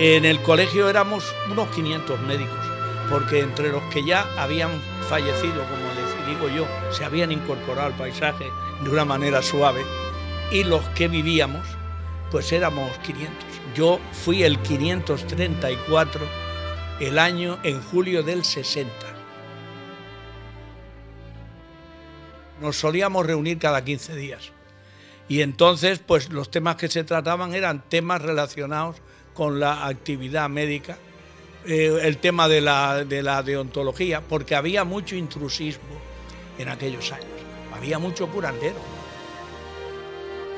En el colegio éramos unos 500 médicos, porque entre los que ya habían fallecido, como les digo yo, se habían incorporado al paisaje de una manera suave, y los que vivíamos, pues éramos 500. Yo fui el 534 el año en julio del 60. Nos solíamos reunir cada 15 días. Y entonces, pues los temas que se trataban eran temas relacionados con la actividad médica, el tema de la deontología, porque había mucho intrusismo en aquellos años, había mucho curandero.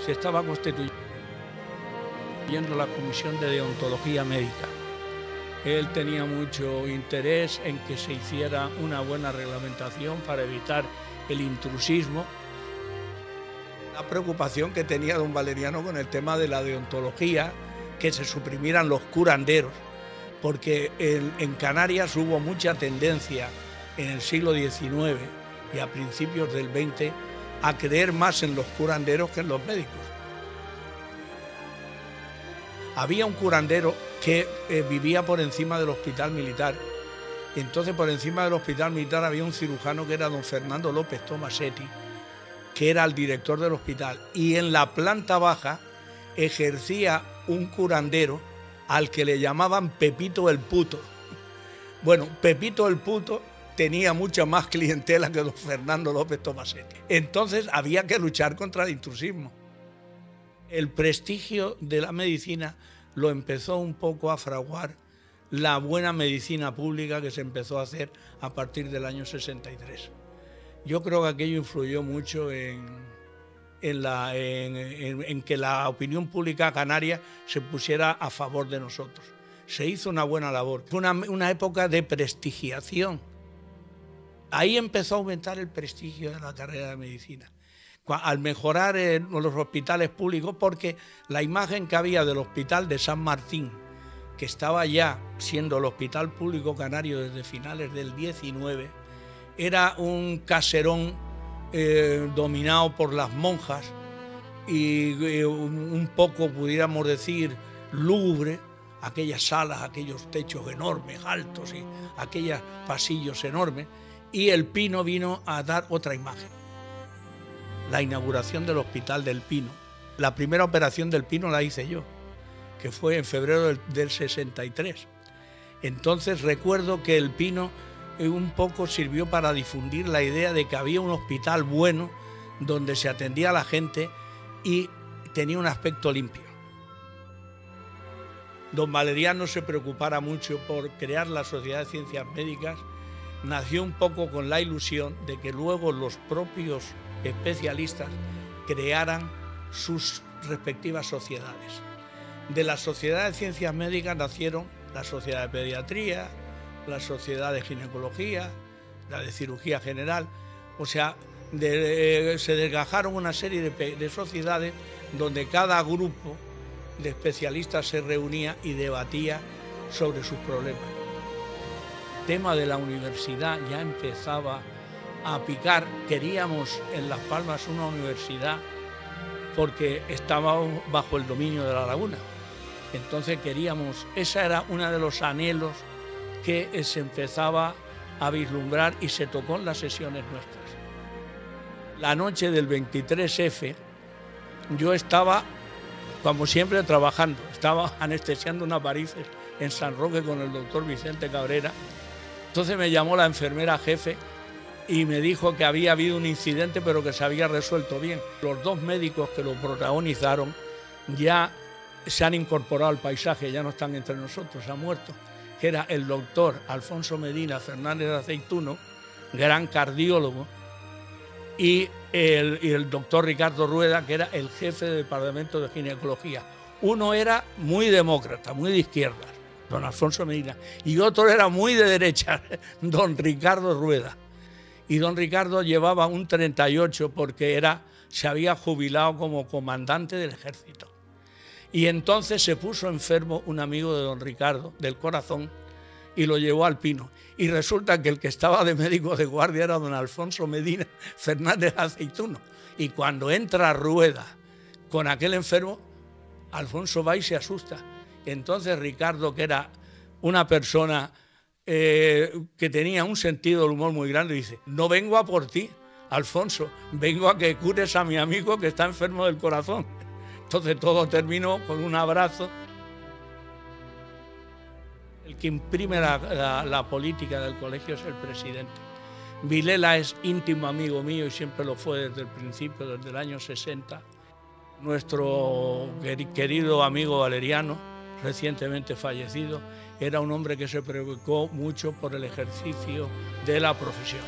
Se estaba constituyendo la Comisión de Deontología Médica. Él tenía mucho interés en que se hiciera una buena reglamentación para evitar el intrusismo. La preocupación que tenía don Valeriano con el tema de la deontología, que se suprimieran los curanderos, porque en Canarias hubo mucha tendencia en el siglo XIX y a principios del XX a creer más en los curanderos que en los médicos. Había un curandero que vivía por encima del hospital militar. Entonces, por encima del hospital militar había un cirujano que era don Fernando López Tomasetti, que era el director del hospital. Y en la planta baja ejercía un curandero al que le llamaban Pepito el Puto. Bueno, Pepito el Puto tenía mucha más clientela que don Fernando López Tomasetti. Entonces había que luchar contra el intrusismo. El prestigio de la medicina lo empezó un poco a fraguar la buena medicina pública que se empezó a hacer a partir del año 63. Yo creo que aquello influyó mucho en que la opinión pública canaria se pusiera a favor de nosotros. Se hizo una buena labor. Fue una época de prestigiación. Ahí empezó a aumentar el prestigio de la carrera de medicina, al mejorar los hospitales públicos, porque la imagen que había del hospital de San Martín, que estaba ya siendo el hospital público canario desde finales del 19, era un caserón dominado por las monjas y un poco, pudiéramos decir, lúgubre, aquellas salas, aquellos techos enormes, altos y aquellos pasillos enormes, y el Pino vino a dar otra imagen. La inauguración del Hospital del Pino. La primera operación del Pino la hice yo, que fue en febrero del 63. Entonces recuerdo que el Pino un poco sirvió para difundir la idea de que había un hospital bueno donde se atendía a la gente y tenía un aspecto limpio. Don Valeriano se preocupara mucho por crear la Sociedad de Ciencias Médicas. Nació un poco con la ilusión de que luego los propios especialistas crearan sus respectivas sociedades. De la Sociedad de Ciencias Médicas nacieron la Sociedad de Pediatría, la Sociedad de Ginecología, la de Cirugía General. O sea, se desgajaron una serie de sociedades donde cada grupo de especialistas se reunía y debatía sobre sus problemas. El tema de la universidad ya empezaba a picar. Queríamos en Las Palmas una universidad porque estábamos bajo el dominio de la laguna. Entonces queríamos, esa era uno de los anhelos que se empezaba a vislumbrar y se tocó en las sesiones nuestras. La noche del 23F yo estaba, como siempre, trabajando. Estaba anestesiando unas varices en San Roque con el doctor Vicente Cabrera. Entonces me llamó la enfermera jefe y me dijo que había habido un incidente pero que se había resuelto bien. Los dos médicos que lo protagonizaron ya se han incorporado al paisaje, ya no están entre nosotros, han muerto, que era el doctor Alfonso Medina Fernández de Aceituno, gran cardiólogo, y el doctor Ricardo Rueda, que era el jefe del departamento de ginecología. Uno era muy demócrata, muy de izquierda, don Alfonso Medina, y otro era muy de derecha, don Ricardo Rueda. Y don Ricardo llevaba un 38 porque se había jubilado como comandante del ejército. Y entonces se puso enfermo un amigo de don Ricardo, del corazón, y lo llevó al Pino. Y resulta que el que estaba de médico de guardia era don Alfonso Medina Fernández Aceituno. Y cuando entra Rueda con aquel enfermo, Alfonso va y se asusta Entonces Ricardo, que era una persona que tenía un sentido del humor muy grande, dice: no vengo a por ti, Alfonso, vengo a que cures a mi amigo que está enfermo del corazón. Entonces todo terminó con un abrazo. El que imprime la política del colegio es el presidente. Vilela es íntimo amigo mío y siempre lo fue desde el principio, desde el año 60. Nuestro querido amigo Valeriano, recientemente fallecido, era un hombre que se preocupó mucho por el ejercicio de la profesión.